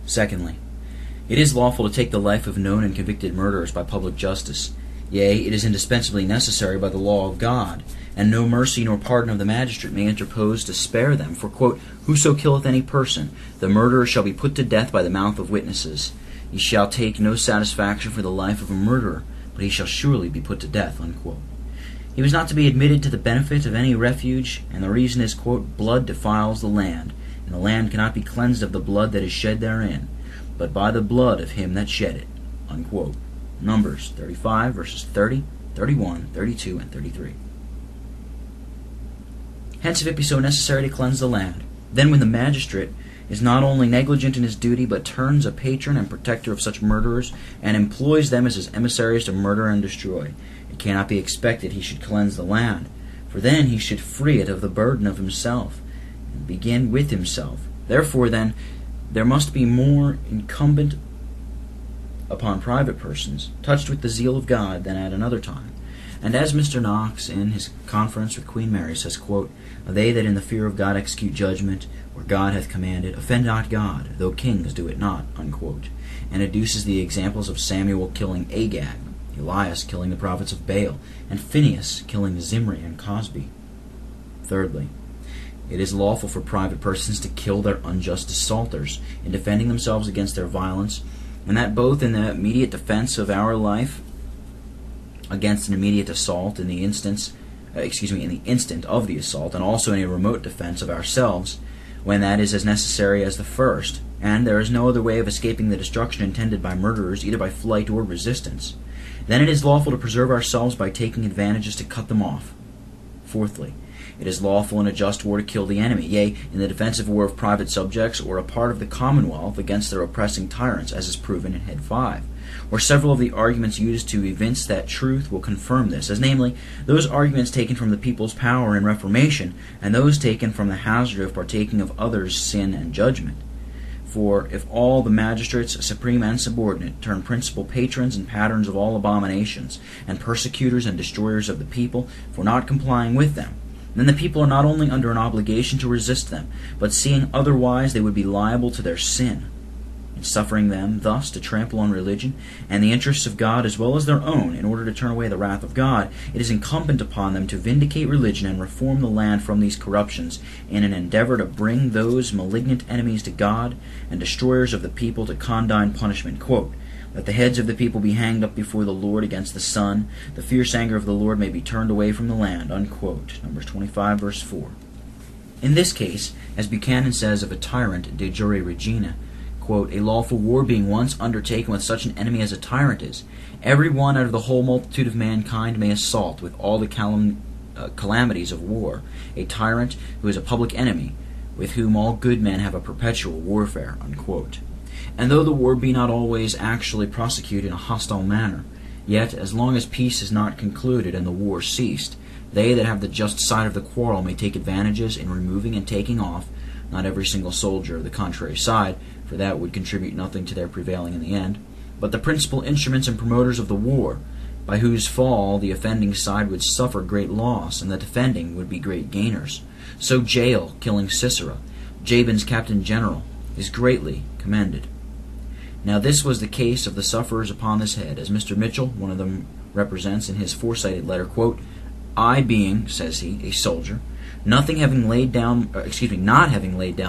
Secondly, it is lawful to take the life of known and convicted murderers by public justice. Yea, it is indispensably necessary by the law of God, and no mercy nor pardon of the magistrate may interpose to spare them. For, quote, "Whoso killeth any person, the murderer shall be put to death by the mouth of witnesses. He shall take no satisfaction for the life of a murderer, but he shall surely be put to death," unquote. He was not to be admitted to the benefit of any refuge, and the reason is, quote, "Blood defiles the land, and the land cannot be cleansed of the blood that is shed therein, but by the blood of him that shed it," unquote. Numbers 35, verses 30, 31, 32, and 33. Hence, if it be so necessary to cleanse the land, then when the magistrate is not only negligent in his duty, but turns a patron and protector of such murderers, and employs them as his emissaries to murder and destroy, it cannot be expected he should cleanse the land, for then he should free it of the burden of himself, and begin with himself. Therefore, then, there must be more incumbent upon private persons, touched with the zeal of God, than at another time. And as Mr. Knox, in his conference with Queen Mary, says, quote, "They that in the fear of God execute judgment, where God hath commanded, offend not God, though kings do it not," unquote, and adduces the examples of Samuel killing Agag, Elias killing the prophets of Baal, and Phinehas killing Zimri and Cosby. Thirdly, it is lawful for private persons to kill their unjust assaulters in defending themselves against their violence, and that both in the immediate defense of our life against an immediate assault in the instant of the assault, and also in a remote defense of ourselves, when that is as necessary as the first, and there is no other way of escaping the destruction intended by murderers, either by flight or resistance. Then it is lawful to preserve ourselves by taking advantages to cut them off. Fourthly, it is lawful in a just war to kill the enemy, yea, in the defensive war of private subjects or a part of the commonwealth against their oppressing tyrants, as is proven in Head 5, where several of the arguments used to evince that truth will confirm this, as namely, those arguments taken from the people's power in Reformation, and those taken from the hazard of partaking of others' sin and judgment. For if all the magistrates, supreme and subordinate, turn principal patrons and patterns of all abominations, and persecutors and destroyers of the people, for not complying with them, then the people are not only under an obligation to resist them, but seeing otherwise they would be liable to their sin. In suffering them thus to trample on religion and the interests of God as well as their own, in order to turn away the wrath of God, it is incumbent upon them to vindicate religion and reform the land from these corruptions, in an endeavor to bring those malignant enemies to God and destroyers of the people to condign punishment. Quote, "Let the heads of the people be hanged up before the Lord against the sun. The fierce anger of the Lord may be turned away from the land." Unquote. Numbers 25, verse 4. In this case, as Buchanan says of a tyrant, de jure regina, quote, "A lawful war being once undertaken with such an enemy as a tyrant is, every one out of the whole multitude of mankind may assault, with all the calamities of war, a tyrant who is a public enemy, with whom all good men have a perpetual warfare." Unquote. And though the war be not always actually prosecuted in a hostile manner, yet as long as peace is not concluded and the war ceased, they that have the just side of the quarrel may take advantages in removing and taking off, not every single soldier of the contrary side, for that would contribute nothing to their prevailing in the end, but the principal instruments and promoters of the war, by whose fall the offending side would suffer great loss, and the defending would be great gainers. So Jael, killing Sisera, Jabin's captain general, is greatly commended. Now this was the case of the sufferers upon this head, as Mr. Mitchell, one of them, represents in his foresighted letter, quote, "I being," says he, "a soldier, not having laid down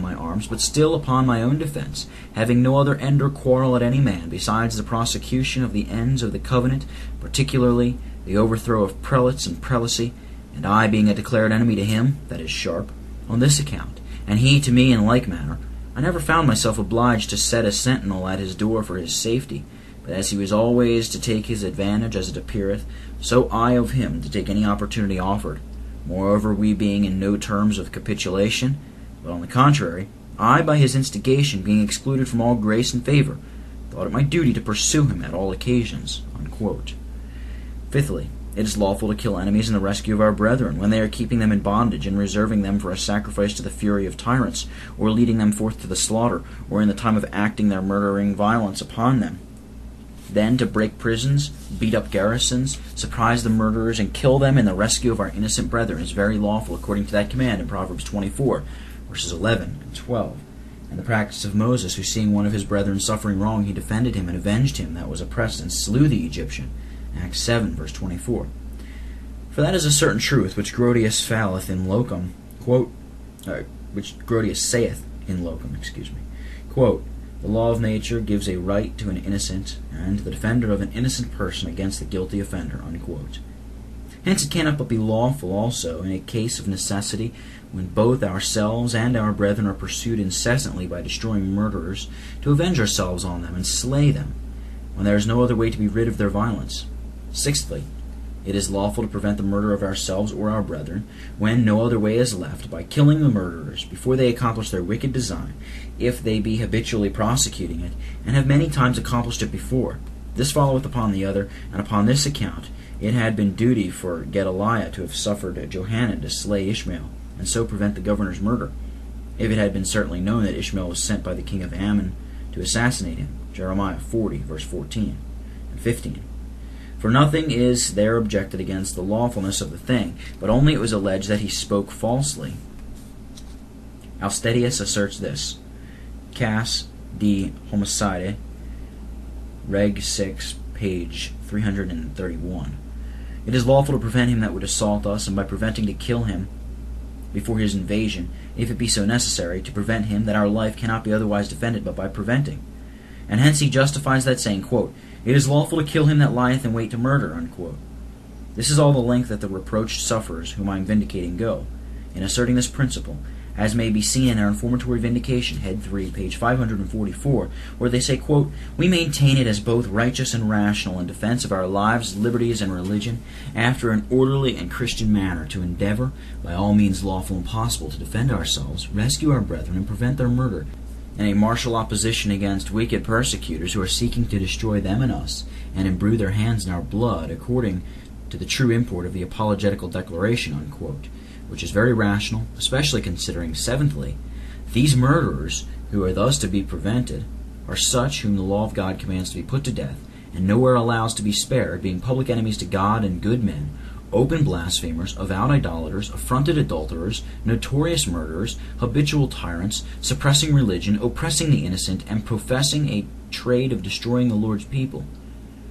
my arms, but still upon my own defense, having no other end or quarrel at any man, besides the prosecution of the ends of the covenant, particularly the overthrow of prelates and prelacy, and I being a declared enemy to him," that is Sharp, "on this account, and he to me in like manner, I never found myself obliged to set a sentinel at his door for his safety, but as he was always to take his advantage as it appeareth, so I of him to take any opportunity offered. Moreover, we being in no terms of capitulation, but on the contrary, I by his instigation being excluded from all grace and favor, thought it my duty to pursue him at all occasions." Unquote. Fifthly, it is lawful to kill enemies in the rescue of our brethren, when they are keeping them in bondage and reserving them for a sacrifice to the fury of tyrants, or leading them forth to the slaughter, or in the time of acting their murdering violence upon them. Then to break prisons, beat up garrisons, surprise the murderers, and kill them in the rescue of our innocent brethren is very lawful, according to that command in Proverbs 24, verses 11 and 12. And the practice of Moses, who seeing one of his brethren suffering wrong, he defended him and avenged him that was oppressed, and slew the Egyptian. Acts 7, verse 24. For that is a certain truth, which Grotius faileth in locum, which Grotius saith in locum, quote, the law of nature gives a right to an innocent, and the defender of an innocent person against the guilty offender, unquote. Hence it cannot but be lawful also, in a case of necessity, when both ourselves and our brethren are pursued incessantly by destroying murderers, to avenge ourselves on them and slay them, when there is no other way to be rid of their violence. Sixthly, it is lawful to prevent the murder of ourselves or our brethren, when no other way is left, by killing the murderers before they accomplish their wicked design, if they be habitually prosecuting it, and have many times accomplished it before. This followeth upon the other, and upon this account it had been duty for Gedaliah to have suffered Johanan to slay Ishmael, and so prevent the governor's murder, if it had been certainly known that Ishmael was sent by the king of Ammon to assassinate him. Jeremiah 40, verse 14 and 15. For nothing is there objected against the lawfulness of the thing, but only it was alleged that he spoke falsely. Alstedius asserts this. Cas de Homicide, Reg 6, page 331. It is lawful to prevent him that would assault us, and by preventing to kill him before his invasion, if it be so necessary, to prevent him, that our life cannot be otherwise defended but by preventing. And hence he justifies that saying, quote, it is lawful to kill him that lieth in wait to murder, unquote. This is all the length that the reproached sufferers, whom I am vindicating, go, in asserting this principle, as may be seen in their informatory Vindication, head 3, page 544, where they say, quote, we maintain it as both righteous and rational in defense of our lives, liberties, and religion, after an orderly and Christian manner, to endeavor, by all means lawful and possible, to defend ourselves, rescue our brethren, and prevent their murder, in a martial opposition against wicked persecutors who are seeking to destroy them and us, and imbrue their hands in our blood, according to the true import of the apologetical declaration, unquote, which is very rational, especially considering, seventhly, these murderers, who are thus to be prevented, are such whom the law of God commands to be put to death, and nowhere allows to be spared, being public enemies to God and good men, open blasphemers, avowed idolaters, affronted adulterers, notorious murderers, habitual tyrants, suppressing religion, oppressing the innocent, and professing a trade of destroying the Lord's people.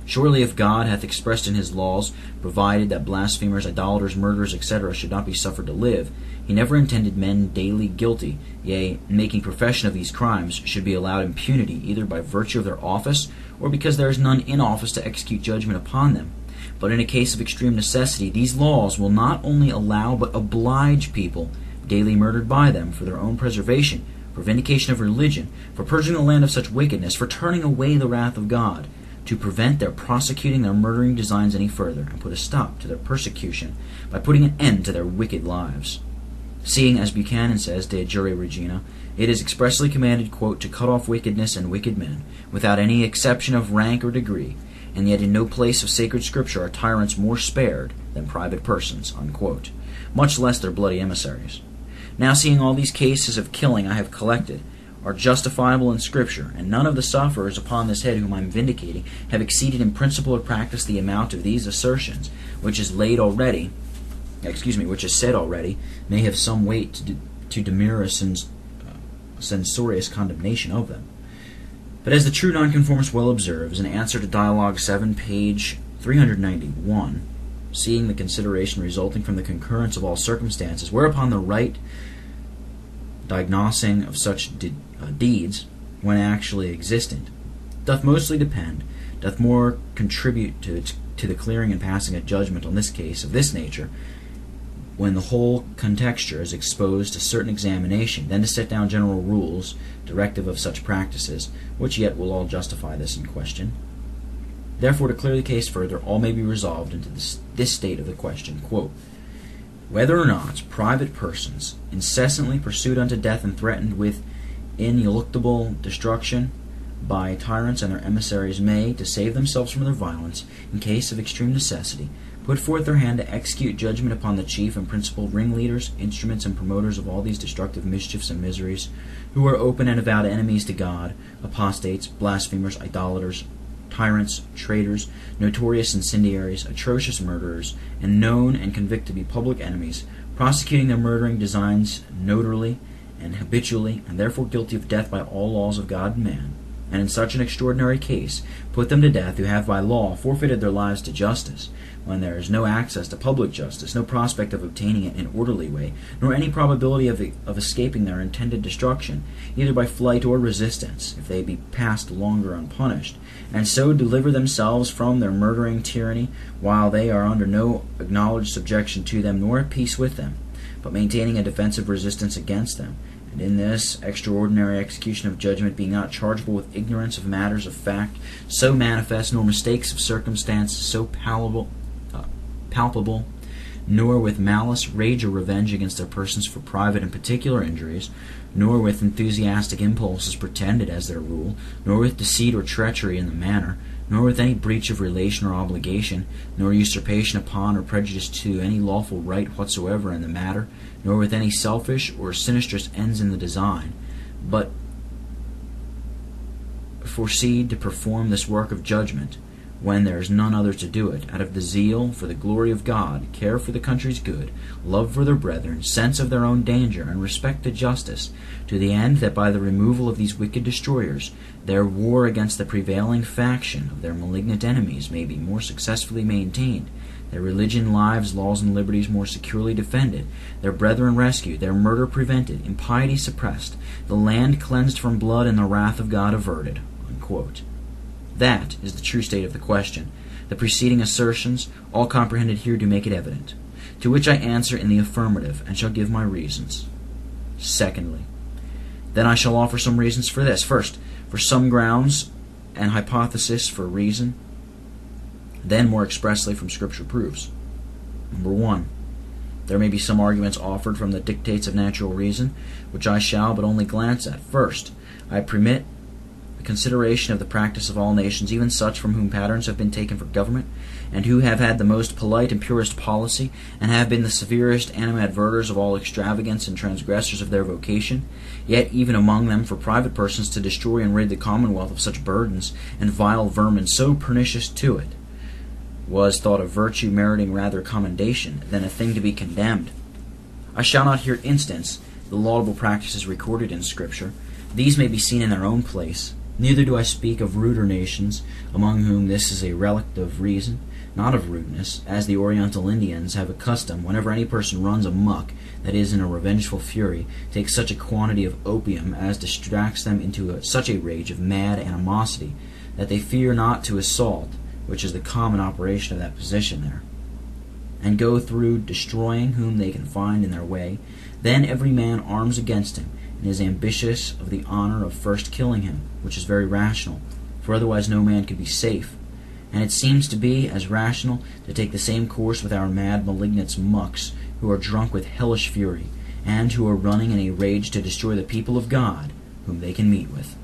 Surely if God hath expressed in his laws, provided that blasphemers, idolaters, murderers, etc., should not be suffered to live, he never intended men daily guilty, yea, making profession of these crimes, should be allowed impunity, either by virtue of their office, or because there is none in office to execute judgment upon them. But in a case of extreme necessity, these laws will not only allow but oblige people daily murdered by them for their own preservation, for vindication of religion, for purging the land of such wickedness, for turning away the wrath of God, to prevent their prosecuting their murdering designs any further, and put a stop to their persecution by putting an end to their wicked lives. Seeing, as Buchanan says, De Jure Regina, it is expressly commanded, quote, to cut off wickedness and wicked men, without any exception of rank or degree, and yet in no place of sacred scripture are tyrants more spared than private persons, unquote, much less their bloody emissaries. Now, seeing all these cases of killing I have collected are justifiable in Scripture, and none of the sufferers upon this head whom I am vindicating have exceeded in principle or practice the amount of these assertions, which is said already, may have some weight to demur a censorious condemnation of them. But as the true nonconformist well observes, in answer to Dialogue 7, page 391, seeing the consideration resulting from the concurrence of all circumstances, whereupon the right diagnosing of such deeds, when actually existent, doth mostly depend, doth more contribute to the clearing and passing a judgment on this case of this nature, when the whole contexture is exposed to certain examination, than to set down general rules directive of such practices, which yet will all justify this in question. Therefore, to clear the case further, all may be resolved into this state of the question, quote, whether or not private persons, incessantly pursued unto death and threatened with ineluctable destruction by tyrants and their emissaries, may, to save themselves from their violence, in case of extreme necessity, put forth their hand to execute judgment upon the chief and principal ringleaders, instruments, and promoters of all these destructive mischiefs and miseries, who are open and avowed enemies to God, apostates, blasphemers, idolaters, tyrants, traitors, notorious incendiaries, atrocious murderers, and known and convicted to be public enemies, prosecuting their murdering designs notorily, and habitually, and therefore guilty of death by all laws of God and man, and in such an extraordinary case put them to death who have by law forfeited their lives to justice, when there is no access to public justice, no prospect of obtaining it in an orderly way, nor any probability of escaping their intended destruction, either by flight or resistance, if they be passed longer unpunished, and so deliver themselves from their murdering tyranny, while they are under no acknowledged subjection to them, nor at peace with them, but maintaining a defensive resistance against them, and in this extraordinary execution of judgment being not chargeable with ignorance of matters of fact so manifest, nor mistakes of circumstance so palpable, nor with malice, rage, or revenge against their persons for private and particular injuries, nor with enthusiastic impulses pretended as their rule, nor with deceit or treachery in the manner, nor with any breach of relation or obligation, nor usurpation upon or prejudice to any lawful right whatsoever in the matter, nor with any selfish or sinistrous ends in the design, but proceed to perform this work of judgment, when there is none other to do it, out of the zeal for the glory of God, care for the country's good, love for their brethren, sense of their own danger, and respect to justice, to the end that by the removal of these wicked destroyers, their war against the prevailing faction of their malignant enemies may be more successfully maintained, their religion, lives, laws, and liberties more securely defended, their brethren rescued, their murder prevented, impiety suppressed, the land cleansed from blood, and the wrath of God averted." Unquote. That is the true state of the question. The preceding assertions, all comprehended here, do make it evident, to which I answer in the affirmative, and shall give my reasons. Secondly, then I shall offer some reasons for this. First, for some grounds and hypothesis for reason, then more expressly from Scripture proofs. Number 1, there may be some arguments offered from the dictates of natural reason, which I shall but only glance at. First, I permit the consideration of the practice of all nations, even such from whom patterns have been taken for government, and who have had the most polite and purest policy, and have been the severest animadverters of all extravagance and transgressors of their vocation, yet even among them for private persons to destroy and rid the commonwealth of such burdens and vile vermin so pernicious to it, was thought a virtue meriting rather commendation than a thing to be condemned. I shall not here instance the laudable practices recorded in Scripture. These may be seen in their own place. Neither do I speak of ruder nations, among whom this is a relic of reason, not of rudeness, as the Oriental Indians have a custom, whenever any person runs amuck, that is, in a revengeful fury, takes such a quantity of opium as distracts them into such a rage of mad animosity, that they fear not to assault, which is the common operation of that position there, and go through destroying whom they can find in their way. Then every man arms against him, and is ambitious of the honor of first killing him, which is very rational, for otherwise no man could be safe. And it seems to be as rational to take the same course with our mad malignant mucks, who are drunk with hellish fury, and who are running in a rage to destroy the people of God, whom they can meet with.